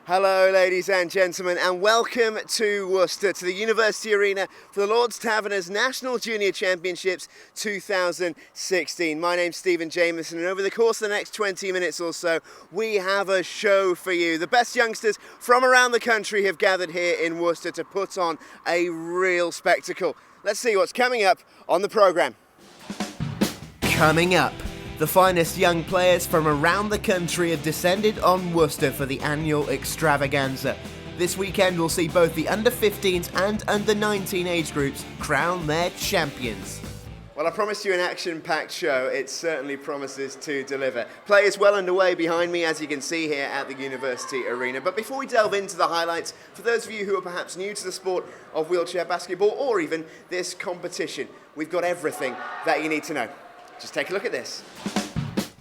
Hello ladies and gentlemen, and welcome to Worcester, to the University Arena for the Lord's Taverners National Junior Championships 2016. My name's Stephen Jamieson, and over the course of the next 20 minutes or so, we have a show for you. The best youngsters from around the country have gathered here in Worcester to put on a real spectacle. Let's see what's coming up on the programme. Coming up, the finest young players from around the country have descended on Worcester for the annual extravaganza. This weekend we'll see both the under-15s and under-19 age groups crown their champions. Well, I promised you an action-packed show. It certainly promises to deliver. Play is well underway behind me, as you can see here at the University Arena. But before we delve into the highlights, for those of you who are perhaps new to the sport of wheelchair basketball or even this competition, we've got everything that you need to know. Just take a look at this.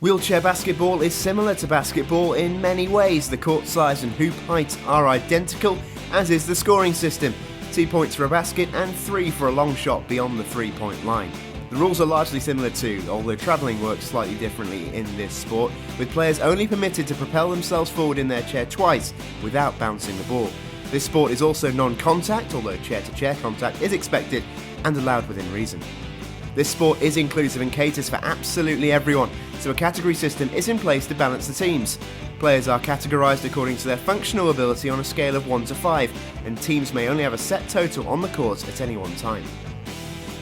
Wheelchair basketball is similar to basketball in many ways. The court size and hoop height are identical, as is the scoring system. 2 points for a basket and 3 for a long shot beyond the 3-point line. The rules are largely similar too, although travelling works slightly differently in this sport, with players only permitted to propel themselves forward in their chair twice without bouncing the ball. This sport is also non-contact, although chair-to-chair contact is expected and allowed within reason. This sport is inclusive and caters for absolutely everyone, so a category system is in place to balance the teams. Players are categorised according to their functional ability on a scale of 1 to 5, and teams may only have a set total on the court at any one time.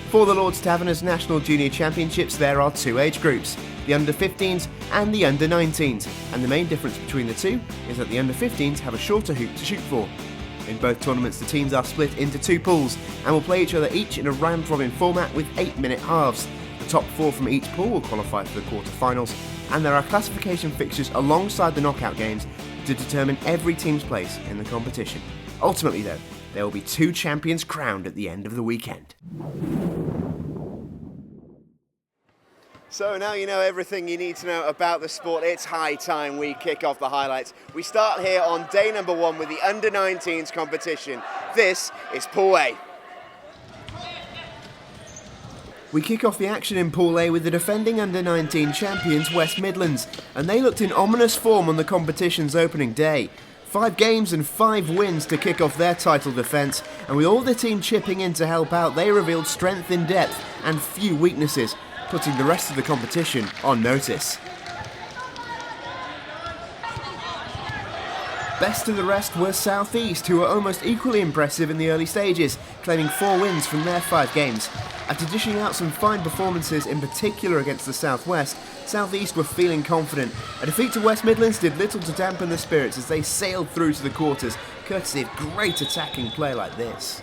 For the Lord's Taverners National Junior Championships, there are 2 age groups, the under-15s and the under-19s, and the main difference between the two is that the under-15s have a shorter hoop to shoot for. In both tournaments, the teams are split into 2 pools and will play each other each in a round-robin format with 8-minute halves. The top 4 from each pool will qualify for the quarter-finals, and there are classification fixtures alongside the knockout games to determine every team's place in the competition. Ultimately though, there will be 2 champions crowned at the end of the weekend. So now you know everything you need to know about the sport. It's high time we kick off the highlights. We start here on day number 1 with the under-19s competition. This is Pool A. We kick off the action in Pool A with the defending under-19 champions West Midlands, and they looked in ominous form on the competition's opening day. 5 games and 5 wins to kick off their title defence, and with all the team chipping in to help out, they revealed strength in depth and few weaknesses, putting the rest of the competition on notice. Best of the rest were South East, who were almost equally impressive in the early stages, claiming 4 wins from their 5 games. After dishing out some fine performances, in particular against the South West, South East were feeling confident. A defeat to West Midlands did little to dampen the spirits as they sailed through to the quarters, courtesy of great attacking play like this.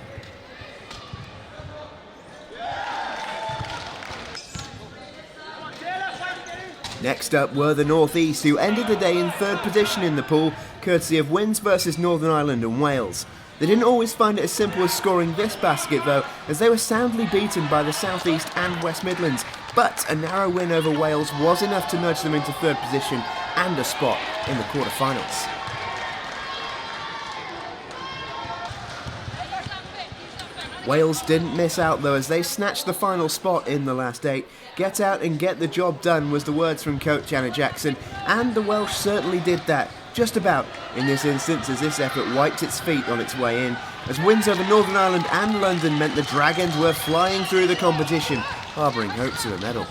Next up were the North East, who ended the day in 3rd position in the pool, courtesy of wins versus Northern Ireland and Wales. They didn't always find it as simple as scoring this basket though, as they were soundly beaten by the South East and West Midlands, but a narrow win over Wales was enough to nudge them into 3rd position and a spot in the quarter-finals. Wales didn't miss out though, as they snatched the final spot in the last 8. Get out and get the job done was the words from coach Janet Jackson, and the Welsh certainly did that, just about, in this instance, as this effort wiped its feet on its way in, as wins over Northern Ireland and London meant the Dragons were flying through the competition, harbouring hopes of a medal.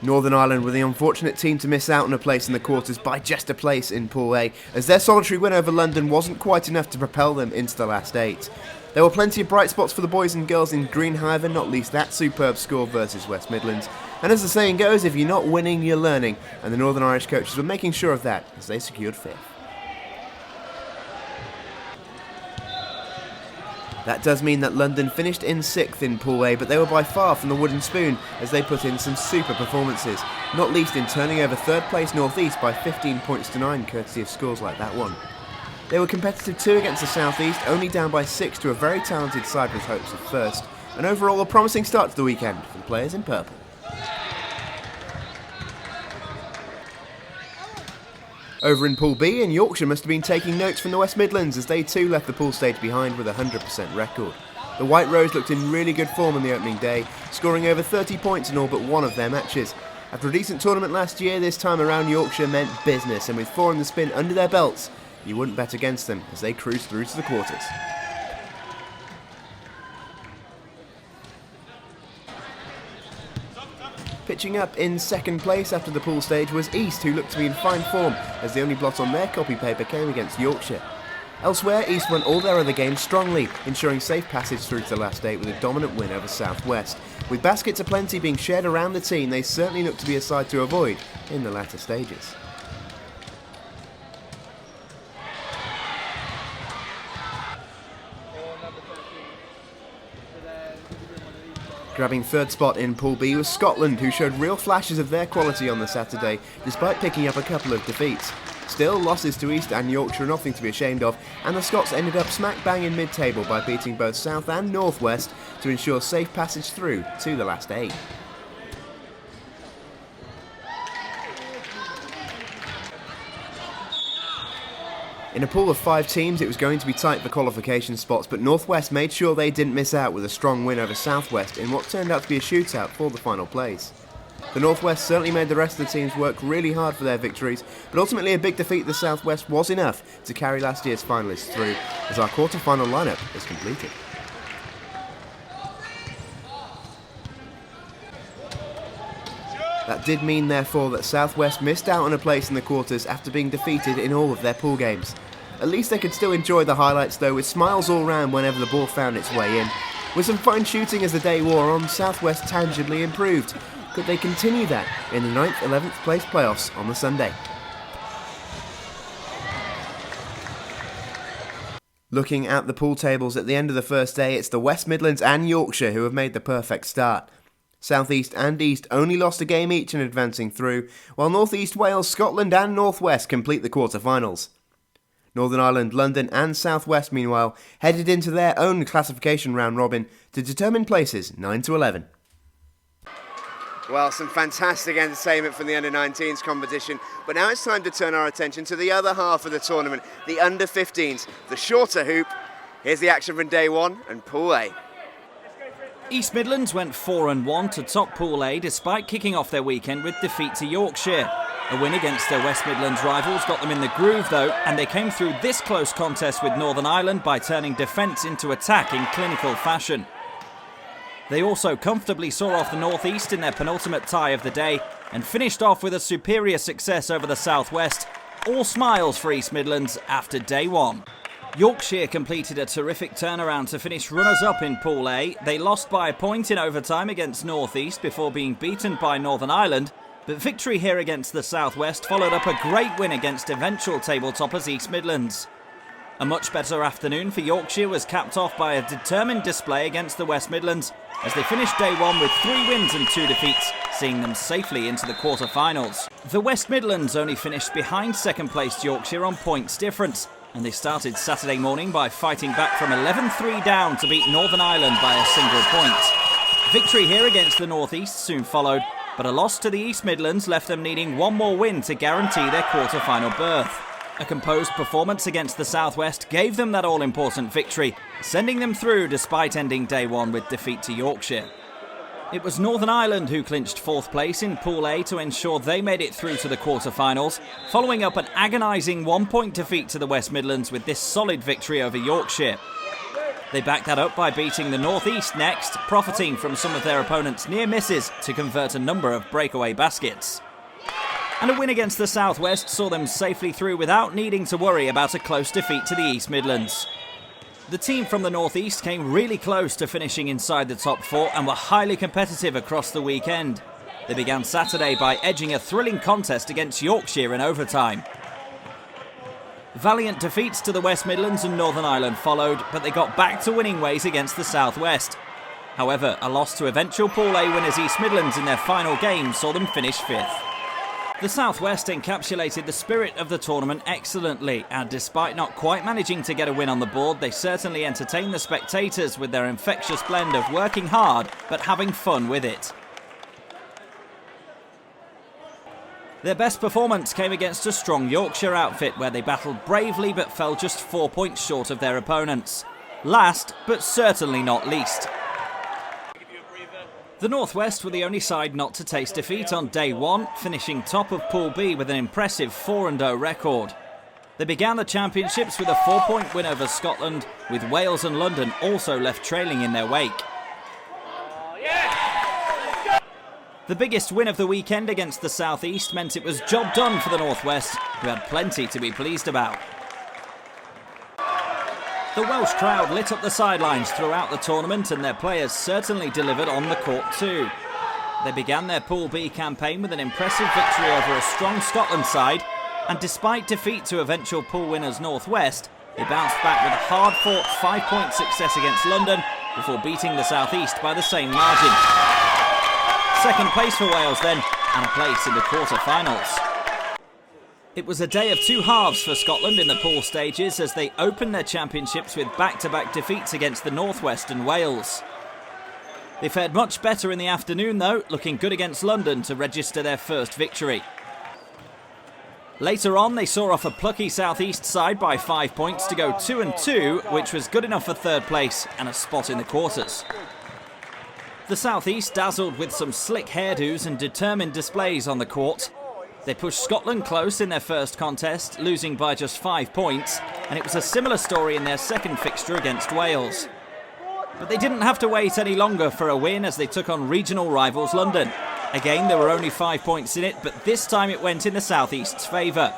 Northern Ireland were the unfortunate team to miss out on a place in the quarters by just a place in Pool A, as their solitary win over London wasn't quite enough to propel them into the last 8. There were plenty of bright spots for the boys and girls in green, however, not least that superb score versus West Midlands. And as the saying goes, if you're not winning, you're learning, and the Northern Irish coaches were making sure of that as they secured 5th. That does mean that London finished in 6th in Pool A, but they were by far from the wooden spoon as they put in some super performances, not least in turning over 3rd place North East by 15 points to 9, courtesy of scores like that one. They were competitive too against the South East, only down by 6 to a very talented side with hopes of 1st, and overall a promising start to the weekend for the players in purple. Over in Pool B, in Yorkshire must have been taking notes from the West Midlands as they too left the pool stage behind with a 100% record. The White Rose looked in really good form on the opening day, scoring over 30 points in all but one of their matches. After a decent tournament last year, this time around Yorkshire meant business, and with 4 in the spin under their belts, you wouldn't bet against them as they cruise through to the quarters. Pitching up in second place after the pool stage was East, who looked to be in fine form as the only blot on their copy paper came against Yorkshire. Elsewhere, East won all their other games strongly, ensuring safe passage through to the last 8 with a dominant win over South West. With baskets aplenty being shared around the team, they certainly look to be a side to avoid in the latter stages. Grabbing third spot in Pool B was Scotland, who showed real flashes of their quality on the Saturday, despite picking up a couple of defeats. Still, losses to East and Yorkshire are nothing to be ashamed of, and the Scots ended up smack bang in mid-table by beating both South and North West to ensure safe passage through to the last 8. In a pool of 5 teams, it was going to be tight for qualification spots, but North West made sure they didn't miss out with a strong win over South West in what turned out to be a shootout for the final place. The North West certainly made the rest of the teams work really hard for their victories, but ultimately a big defeat to the South West was enough to carry last year's finalists through, as our quarter-final lineup is completed. That did mean, therefore, that South West missed out on a place in the quarters after being defeated in all of their pool games. At least they could still enjoy the highlights though, with smiles all round whenever the ball found its way in. With some fine shooting as the day wore on, South West tangibly improved. Could they continue that in the 9th, 11th place playoffs on the Sunday? Looking at the pool tables at the end of the first day, it's the West Midlands and Yorkshire who have made the perfect start. South East and East only lost a game each in advancing through, while North East Wales, Scotland and North West complete the quarter-finals. Northern Ireland, London and South West, meanwhile, headed into their own classification round-robin to determine places 9 to 11. Well, some fantastic entertainment from the under-19s competition, but now it's time to turn our attention to the other half of the tournament, the under-15s, the shorter hoop. Here's the action from day 1 and Pool A. East Midlands went 4-1 to top Pool A despite kicking off their weekend with defeat to Yorkshire. A win against their West Midlands rivals got them in the groove though, and they came through this close contest with Northern Ireland by turning defence into attack in clinical fashion. They also comfortably saw off the North East in their penultimate tie of the day and finished off with a superior success over the South West. All smiles for East Midlands after day 1. Yorkshire completed a terrific turnaround to finish runners-up in Pool A. They lost by a point in overtime against North East before being beaten by Northern Ireland, but victory here against the South West followed up a great win against eventual table-toppers East Midlands. A much better afternoon for Yorkshire was capped off by a determined display against the West Midlands as they finished day 1 with 3 wins and 2 defeats, seeing them safely into the quarter-finals. The West Midlands only finished behind second-placed Yorkshire on points difference, and they started Saturday morning by fighting back from 11-3 down to beat Northern Ireland by a single point. Victory here against the North East soon followed, but a loss to the East Midlands left them needing one more win to guarantee their quarter-final berth. A composed performance against the South West gave them that all-important victory, sending them through despite ending day 1 with defeat to Yorkshire. It was Northern Ireland who clinched 4th place in Pool A to ensure they made it through to the quarter-finals, following up an agonising 1-point defeat to the West Midlands with this solid victory over Yorkshire. They backed that up by beating the North East next, profiting from some of their opponents' near misses to convert a number of breakaway baskets. And a win against the South West saw them safely through without needing to worry about a close defeat to the East Midlands. The team from the North East came really close to finishing inside the top 4 and were highly competitive across the weekend. They began Saturday by edging a thrilling contest against Yorkshire in overtime. Valiant defeats to the West Midlands and Northern Ireland followed, but they got back to winning ways against the South West. However, a loss to eventual Pool A winners East Midlands in their final game saw them finish 5th. The South West encapsulated the spirit of the tournament excellently, and despite not quite managing to get a win on the board, they certainly entertained the spectators with their infectious blend of working hard but having fun with it. Their best performance came against a strong Yorkshire outfit where they battled bravely but fell just 4 points short of their opponents. Last, but certainly not least. The Northwest were the only side not to taste defeat on day one, finishing top of Pool B with an impressive 4-0 record. They began the championships with a 4-point win over Scotland, with Wales and London also left trailing in their wake. The biggest win of the weekend against the South East meant it was job done for the Northwest, who had plenty to be pleased about. The Welsh crowd lit up the sidelines throughout the tournament, and their players certainly delivered on the court too. They began their Pool B campaign with an impressive victory over a strong Scotland side, and despite defeat to eventual pool winners Northwest, they bounced back with a hard-fought 5-point success against London before beating the South East by the same margin. Second place for Wales then, and a place in the quarter-finals. It was a day of two halves for Scotland in the pool stages as they opened their championships with back-to-back defeats against the Northwest and Wales. They fared much better in the afternoon though, looking good against London to register their first victory. Later on, they saw off a plucky South East side by 5 points to go 2-2, which was good enough for third place and a spot in the quarters. The South East dazzled with some slick hairdos and determined displays on the court. They pushed Scotland close in their first contest, losing by just 5 points, and it was a similar story in their second fixture against Wales. But they didn't have to wait any longer for a win as they took on regional rivals London. Again, there were only 5 points in it, but this time it went in the South East's favour.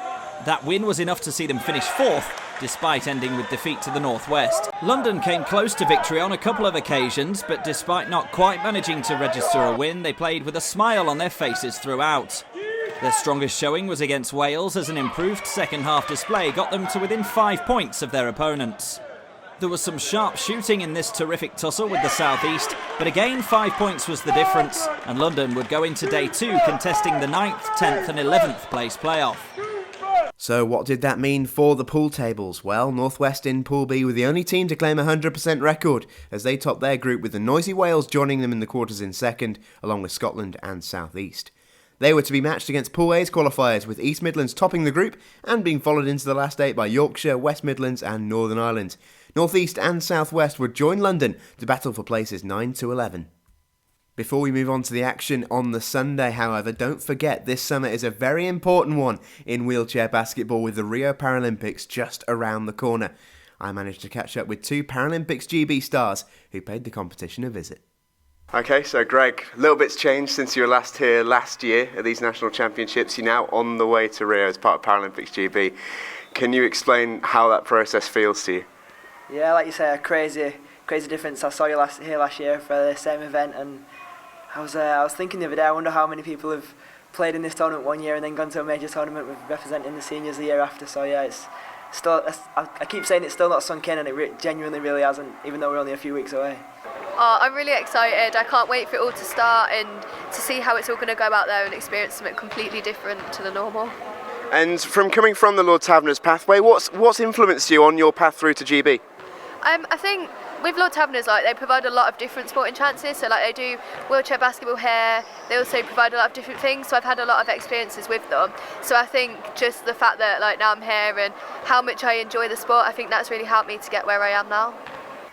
That win was enough to see them finish fourth, despite ending with defeat to the Northwest. London came close to victory on a couple of occasions, but despite not quite managing to register a win, they played with a smile on their faces throughout. Their strongest showing was against Wales as an improved second-half display got them to within 5 points of their opponents. There was some sharp shooting in this terrific tussle with the South East, but again 5 points was the difference, and London would go into day two contesting the 9th, 10th and 11th place playoff. So what did that mean for the pool tables? Well, Northwest in Pool B were the only team to claim a 100% record as they topped their group with the noisy Wales joining them in the quarters in second, along with Scotland and South East. They were to be matched against Pool A's qualifiers, with East Midlands topping the group and being followed into the last 8 by Yorkshire, West Midlands and Northern Ireland. North East and South West would join London to battle for places 9 to 11. Before we move on to the action on the Sunday, however, don't forget this summer is a very important one in wheelchair basketball with the Rio Paralympics just around the corner. I managed to catch up with 2 Paralympics GB stars who paid the competition a visit. Okay, so Greg, a little bit's changed since you were last here last year at these national championships. You're now on the way to Rio as part of Paralympics GB. Can you explain how that process feels to you? Yeah, like you say, a crazy difference. I saw you here last year for the same event, and I was thinking the other day, I wonder how many people have played in this tournament one year and then gone to a major tournament with representing the seniors the year after. So yeah, it's still, I keep saying it's still not sunk in, and it genuinely really hasn't, even though we're only a few weeks away. I'm really excited. I can't wait for it all to start and to see how it's all going to go out there and experience something completely different to the normal. And coming from the Lord Taverners pathway, what's influenced you on your path through to GB? I think with Lord Taverners, they provide a lot of different sporting chances. So they do wheelchair basketball here. They also provide a lot of different things. So I've had a lot of experiences with them. So I think just the fact that now I'm here and how much I enjoy the sport, I think that's really helped me to get where I am now.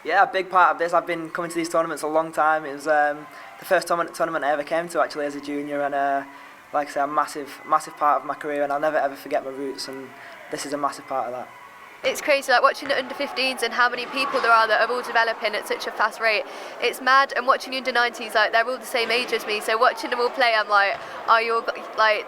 Yeah, a big part of this, I've been coming to these tournaments a long time. It was the first tournament I ever came to actually as a junior, and like I say, a massive part of my career, and I'll never ever forget my roots, and this is a massive part of that. It's crazy, watching the under-15s and how many people there are that are all developing at such a fast rate. It's mad, and watching the under-90s, they're all the same age as me, so watching them all play, I'm like, oh, you're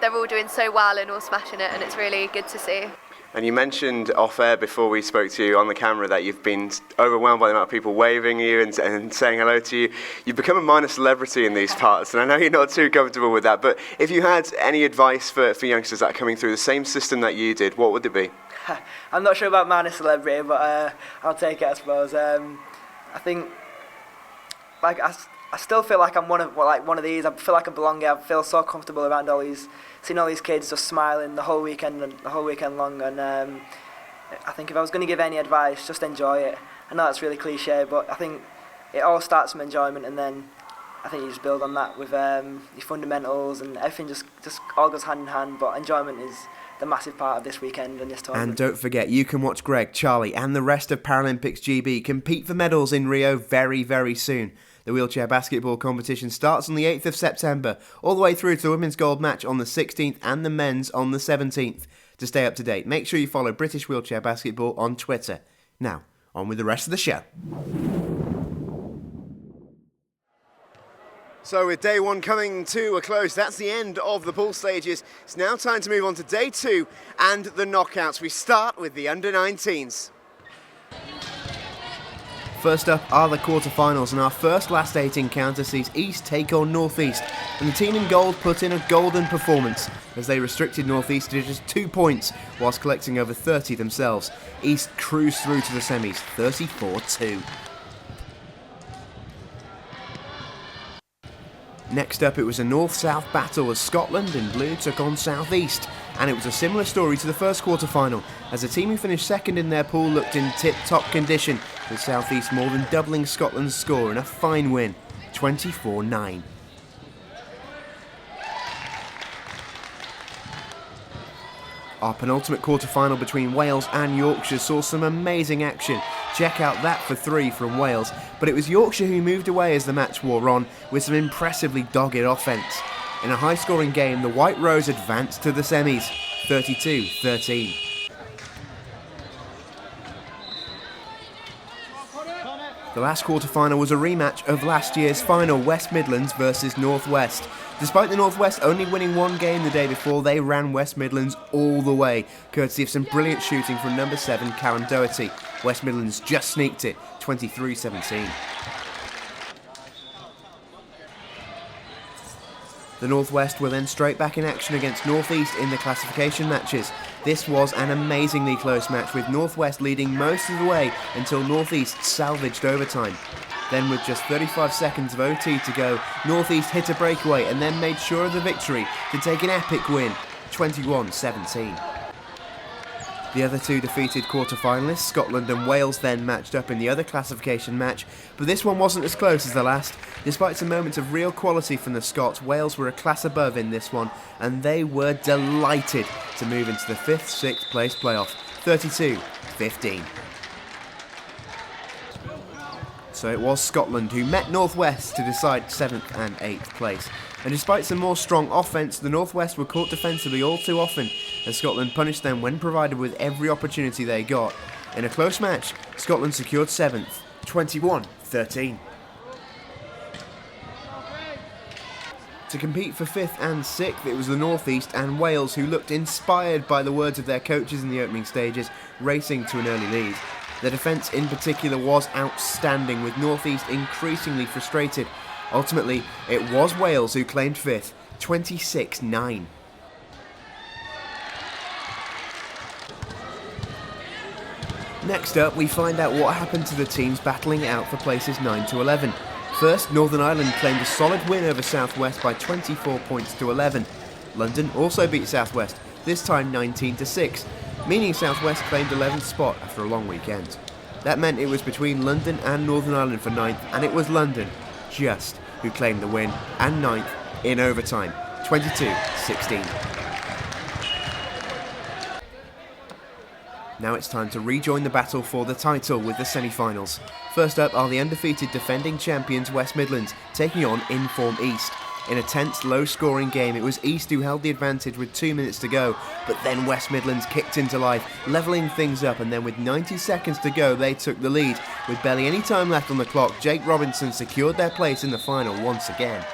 they're all doing so well and all smashing it, and it's really good to see. And you mentioned off air before we spoke to you on the camera that you've been overwhelmed by the amount of people waving you and saying hello to you. You've become a minor celebrity in these parts, and I know you're not too comfortable with that, but if you had any advice for youngsters that are coming through the same system that you did, what would it be? I'm not sure about minor celebrity, but I'll take it, I suppose. I think, I still feel like I'm one of these. I feel like I belong here. I feel so comfortable around seeing all these kids just smiling the whole weekend long. And I think if I was going to give any advice, just enjoy it. I know that's really cliche, but I think it all starts from enjoyment, and then I think you just build on that with your fundamentals, and everything just all goes hand in hand. But enjoyment is the massive part of this weekend and this tournament. And don't forget, you can watch Greg, Charlie and the rest of Paralympics GB compete for medals in Rio very, very soon. The wheelchair basketball competition starts on the 8th of September, all the way through to the women's gold match on the 16th and the men's on the 17th. To stay up to date, make sure you follow British Wheelchair Basketball on Twitter. Now, on with the rest of the show. So with day one coming to a close, that's the end of the pool stages. It's now time to move on to day two and the knockouts. We start with the under-19s. First up are the quarterfinals, and our first last 8 encounter sees East take on North East, and the team in gold put in a golden performance as they restricted North East to just 2 points whilst collecting over 30 themselves. East cruised through to the semis, 34-2. Next up, it was a north-south battle as Scotland in blue took on South East, and it was a similar story to the first quarter-final as the team who finished second in their pool looked in tip-top condition, with South East more than doubling Scotland's score in a fine win, 24-9. Our penultimate quarter-final between Wales and Yorkshire saw some amazing action. Check out that for 3 from Wales, but it was Yorkshire who moved away as the match wore on with some impressively dogged offence. In a high-scoring game, the White Rose advanced to the semis, 32-13. The last quarter-final was a rematch of last year's final, West Midlands versus North West. Despite the North West only winning 1 game the day before, they ran West Midlands all the way, courtesy of some brilliant shooting from number 7 Karen Doherty. West Midlands just sneaked it, 23-17. The North West were then straight back in action against North East in the classification matches. This was an amazingly close match, with North West leading most of the way until North East salvaged overtime. Then, with just 35 seconds of OT to go, North East hit a breakaway and then made sure of the victory to take an epic win, 21-17. The other 2 defeated quarter-finalists, Scotland and Wales, then matched up in the other classification match, but this one wasn't as close as the last. Despite some moments of real quality from the Scots, Wales were a class above in this one, and they were delighted to move into the 5th, 6th place playoff, 32-15. So it was Scotland who met North West to decide 7th and 8th place. And despite some more strong offence, the North West were caught defensively all too often, as Scotland punished them when provided with every opportunity they got. In a close match, Scotland secured 7th, 21-13. To compete for 5th and 6th, it was the North East and Wales who looked inspired by the words of their coaches in the opening stages, racing to an early lead. Their defence in particular was outstanding, with North East increasingly frustrated. Ultimately, it was Wales who claimed 5th, 26-9. Next up, we find out what happened to the teams battling it out for places 9 to 11. First, Northern Ireland claimed a solid win over South West by 24 points to 11. London also beat South West, this time 19 to 6, meaning South West claimed 11th spot after a long weekend. That meant it was between London and Northern Ireland for 9th, and it was London, just, who claimed the win, and 9th, in overtime, 22-16. Now it's time to rejoin the battle for the title with the semi-finals. First up are the undefeated defending champions West Midlands, taking on in-form East. In a tense, low-scoring game, it was East who held the advantage with 2 minutes to go, but then West Midlands kicked into life, levelling things up, and then with 90 seconds to go, they took the lead. With barely any time left on the clock, Jake Robinson secured their place in the final once again.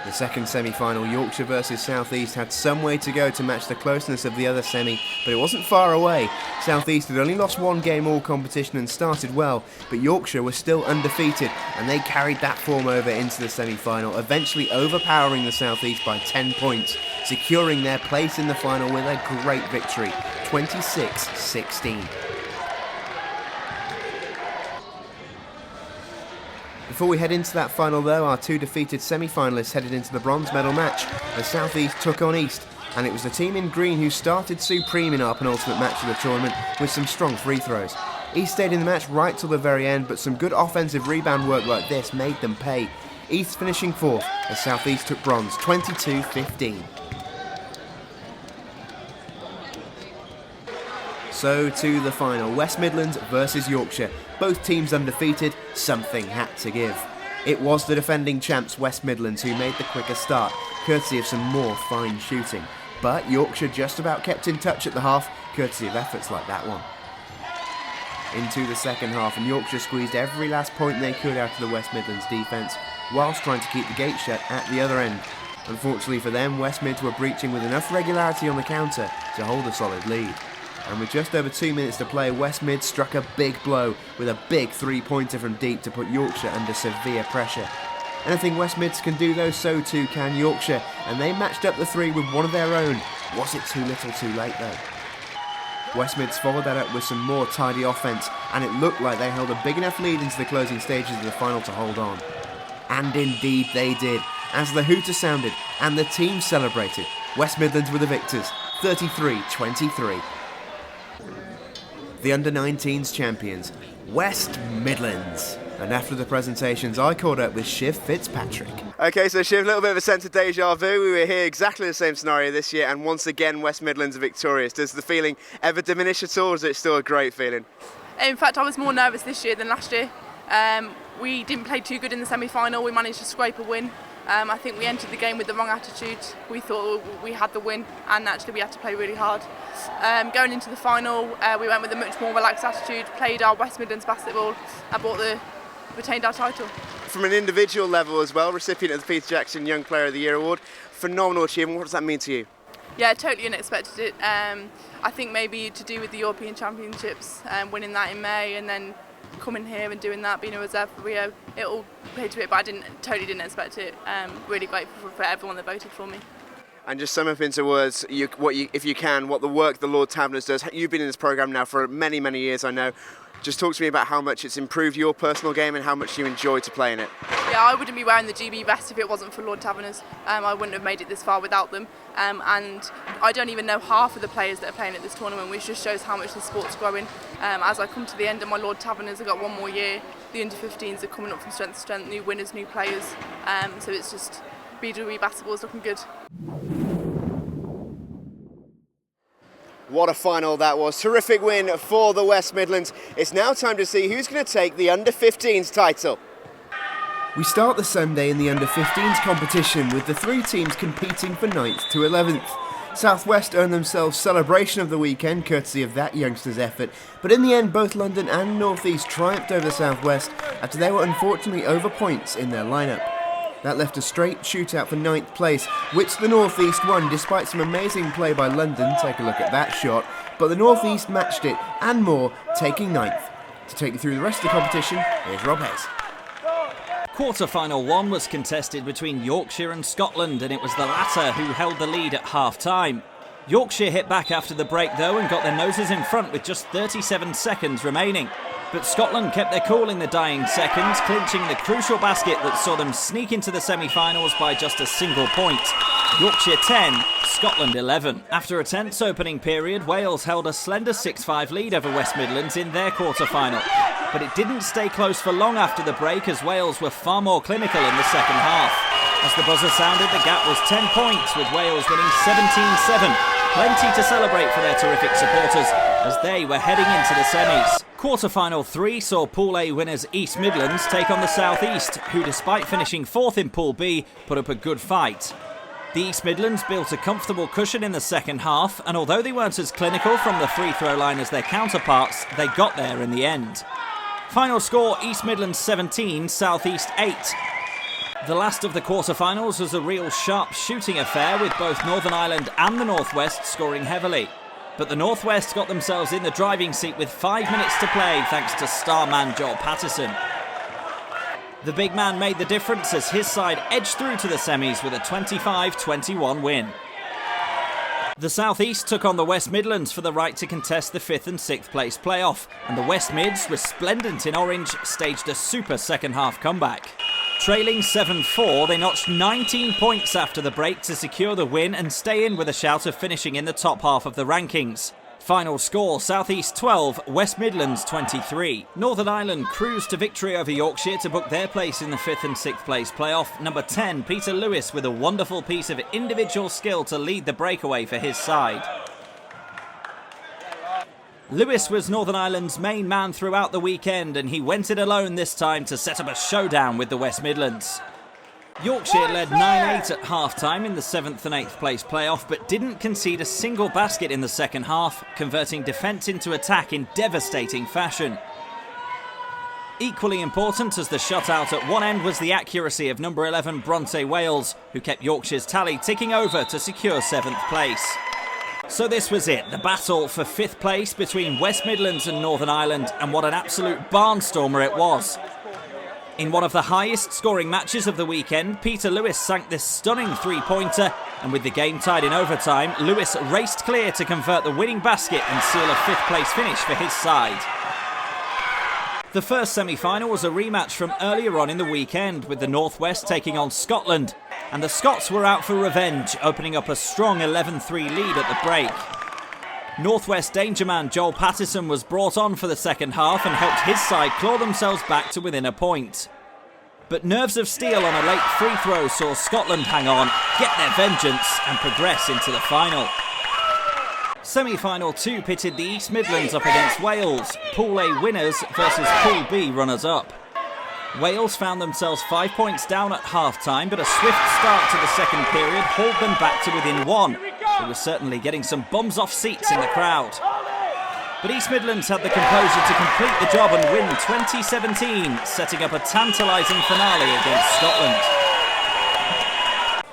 The second semi-final, Yorkshire versus South East, had some way to go to match the closeness of the other semi, but it wasn't far away. South East had only lost 1 game all competition and started well, but Yorkshire was still undefeated, and they carried that form over into the semi-final, eventually overpowering the South East by 10 points, securing their place in the final with a great victory, 26-16. Before we head into that final though, our 2 defeated semi-finalists headed into the bronze medal match as South East took on East, and it was the team in green who started supreme in our penultimate match of the tournament with some strong free throws. East stayed in the match right till the very end, but some good offensive rebound work like this made them pay. East finishing 4th as South East took bronze, 22-15. So to the final, West Midlands versus Yorkshire. Both teams undefeated, something had to give. It was the defending champs West Midlands who made the quicker start, courtesy of some more fine shooting. But Yorkshire just about kept in touch at the half, courtesy of efforts like that one. Into the second half, and Yorkshire squeezed every last point they could out of the West Midlands defence, whilst trying to keep the gate shut at the other end. Unfortunately for them, West Mids were breaching with enough regularity on the counter to hold a solid lead. And with just over 2 minutes to play, West Mids struck a big blow with a big three-pointer from deep to put Yorkshire under severe pressure. Anything West Mids can do though, so too can Yorkshire, and they matched up the three with one of their own. Was it too little too late though? West Mids followed that up with some more tidy offence, and it looked like they held a big enough lead into the closing stages of the final to hold on. And indeed they did, as the hooter sounded and the team celebrated. West Midlands were the victors, 33-23. The under-19s champions, West Midlands. And after the presentations, I caught up with Shiv Fitzpatrick. Okay, so Shiv, a little bit of a sense of deja vu. We were here exactly the same scenario this year, and once again West Midlands are victorious. Does the feeling ever diminish at all, or is it still a great feeling? In fact, I was more nervous this year than last year. We didn't play too good in the semi-final. We managed to scrape a win. I think we entered the game with the wrong attitude. We thought we had the win, and actually we had to play really hard. Going into the final, we went with a much more relaxed attitude, played our West Midlands basketball, and retained our title. From an individual level as well, recipient of the Peter Jackson Young Player of the Year award, phenomenal achievement. What does that mean to you? Yeah, totally unexpected it. I think maybe to do with the European Championships, winning that in May, and then coming here and doing that, being a reserve for Rio, it all played to it, but I totally didn't expect it. Really grateful for everyone that voted for me. And just sum up into words, if you can, what the work the Lord Taverners does. You've been in this programme now for many, many years, I know. Just talk to me about how much it's improved your personal game and how much you enjoy to play in it. Yeah, I wouldn't be wearing the GB vest if it wasn't for Lord Taverners. I wouldn't have made it this far without them. And I don't even know half of the players that are playing at this tournament, which just shows how much the sport's growing. As I come to the end of my Lord Taverners, I've got one more year. The under-15s are coming up from strength to strength, new winners, new players. So it's just BWE basketball is looking good. What a final that was. Terrific win for the West Midlands. It's now time to see who's going to take the under-15s title. We start the Sunday in the under-15s competition with the three teams competing for 9th to 11th. Southwest earned themselves celebration of the weekend courtesy of that youngster's effort, but in the end both London and North East triumphed over Southwest after they were unfortunately over points in their lineup. That left a straight shootout for 9th place, which the North East won despite some amazing play by London. Take a look at that shot. But the North East matched it and more, taking 9th. To take you through the rest of the competition, here's Rob Hayes. Quarter-final 1 was contested between Yorkshire and Scotland, and it was the latter who held the lead at half-time. Yorkshire hit back after the break though and got their noses in front with just 37 seconds remaining. But Scotland kept their cool in the dying seconds, clinching the crucial basket that saw them sneak into the semi-finals by just a single point. Yorkshire 10, Scotland 11. After a tense opening period, Wales held a slender 6-5 lead over West Midlands in their quarter-final. But it didn't stay close for long after the break, as Wales were far more clinical in the second half. As the buzzer sounded, the gap was 10 points, with Wales winning 17-7. Plenty to celebrate for their terrific supporters as they were heading into the semis. Quarter-final 3 saw Pool A winners East Midlands take on the South East, who despite finishing 4th in Pool B, put up a good fight. The East Midlands built a comfortable cushion in the second half, and although they weren't as clinical from the free throw line as their counterparts, they got there in the end. Final score, East Midlands 17, South East 8. The last of the quarter-finals was a real sharp shooting affair, with both Northern Ireland and the North West scoring heavily. But the North West got themselves in the driving seat with 5 minutes to play thanks to star man Joel Patterson. The big man made the difference as his side edged through to the semis with a 25-21 win. The South East took on the West Midlands for the right to contest the 5th and 6th place playoff, and the West Mids, resplendent in orange, staged a super second half comeback. Trailing 7-4, they notched 19 points after the break to secure the win and stay in with a shout of finishing in the top half of the rankings. Final score, South East 12, West Midlands 23. Northern Ireland cruised to victory over Yorkshire to book their place in the 5th and 6th place playoff. Number 10, Peter Lewis, with a wonderful piece of individual skill to lead the breakaway for his side. Lewis was Northern Ireland's main man throughout the weekend, and he went it alone this time to set up a showdown with the West Midlands. Yorkshire led 9-8 at half-time in the 7th and 8th place playoff, but didn't concede a single basket in the second half, converting defence into attack in devastating fashion. Equally important as the shutout at one end was the accuracy of number 11 Bronte Wales, who kept Yorkshire's tally ticking over to secure 7th place. So this was it, the battle for 5th place between West Midlands and Northern Ireland, and what an absolute barnstormer it was. In one of the highest scoring matches of the weekend, Peter Lewis sank this stunning three-pointer, and with the game tied in overtime, Lewis raced clear to convert the winning basket and seal a 5th place finish for his side. The first semi-final was a rematch from earlier on in the weekend, with the North West taking on Scotland, and the Scots were out for revenge, opening up a strong 11-3 lead at the break. North West danger man Joel Pattison was brought on for the second half and helped his side claw themselves back to within a point. But nerves of steel on a late free throw saw Scotland hang on, get their vengeance and progress into the final. Semi-final 2 pitted the East Midlands up against Wales, Pool A winners versus Pool B runners-up. Wales found themselves 5 points down at half-time, but a swift start to the second period hauled them back to within 1. It was certainly getting some bums off seats in the crowd. But East Midlands had the composure to complete the job and win 2017, setting up a tantalising finale against Scotland.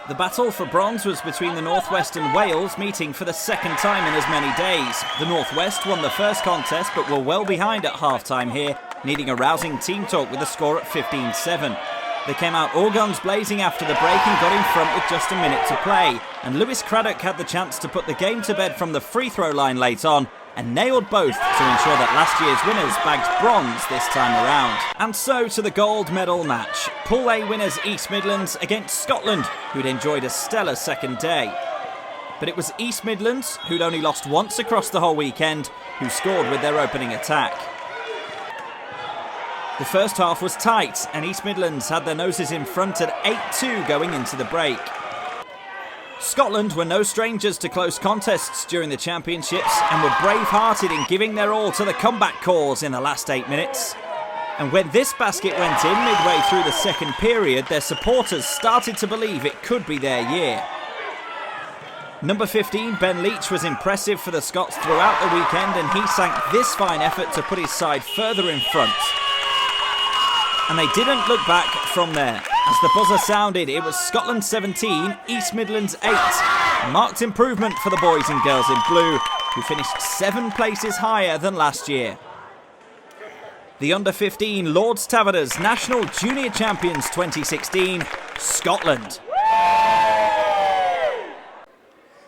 The battle for bronze was between the North West and Wales, meeting for the second time in as many days. The North West won the first contest but were well behind at half-time here, needing a rousing team talk with the score at 15-7. They came out all guns blazing after the break and got in front with just a minute to play, and Lewis Craddock had the chance to put the game to bed from the free throw line late on, and nailed both to ensure that last year's winners bagged bronze this time around. And so to the gold medal match. Pool A winners East Midlands against Scotland, who'd enjoyed a stellar second day. But it was East Midlands, who'd only lost once across the whole weekend, who scored with their opening attack. The first half was tight, and East Midlands had their noses in front at 8-2 going into the break. Scotland were no strangers to close contests during the championships and were brave-hearted in giving their all to the comeback cause in the last 8 minutes. And when this basket went in midway through the second period, their supporters started to believe it could be their year. Number 15, Ben Leach, was impressive for the Scots throughout the weekend, and he sank this fine effort to put his side further in front. And they didn't look back from there. As the buzzer sounded, it was Scotland 17, East Midlands 8. A marked improvement for the boys and girls in blue, who finished 7 places higher than last year. The under-15 Lords Taverners National Junior Champions 2016, Scotland.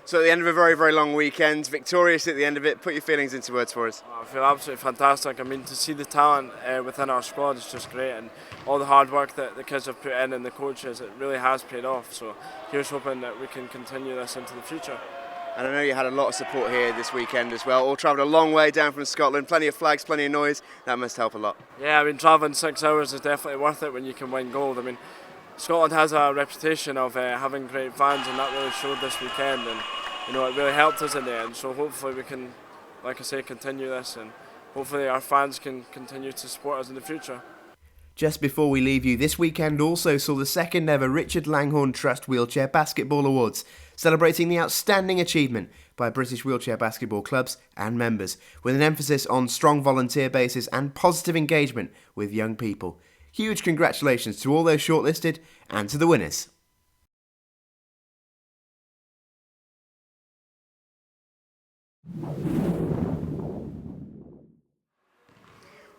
So at the end of a very, very long weekend, victorious at the end of it, put your feelings into words for us. I feel absolutely fantastic. I mean, to see the talent within our squad is just great, and all the hard work that the kids have put in and the coaches, it really has paid off. So here's hoping that we can continue this into the future. And I know you had a lot of support here this weekend as well. All travelled a long way down from Scotland, plenty of flags, plenty of noise. That must help a lot. Yeah, I mean, travelling 6 hours is definitely worth it when you can win gold. I mean, Scotland has a reputation of having great fans, and that really showed this weekend. And you know, it really helped us in the end, so hopefully we can, like I say, continue this, and hopefully our fans can continue to support us in the future. Just before we leave you, this weekend also saw the second ever Richard Langhorne Trust Wheelchair Basketball Awards, celebrating the outstanding achievement by British wheelchair basketball clubs and members, with an emphasis on strong volunteer bases and positive engagement with young people. Huge congratulations to all those shortlisted and to the winners.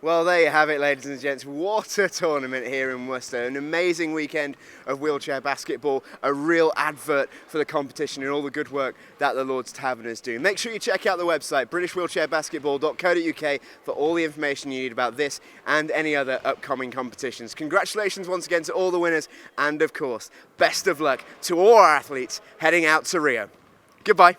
Well, there you have it, ladies and gents. What a tournament here in Worcester. An amazing weekend of wheelchair basketball, a real advert for the competition and all the good work that the Lords Taverners do. Make sure you check out the website, britishwheelchairbasketball.co.uk, for all the information you need about this and any other upcoming competitions. Congratulations once again to all the winners, and of course, best of luck to all our athletes heading out to Rio. Goodbye.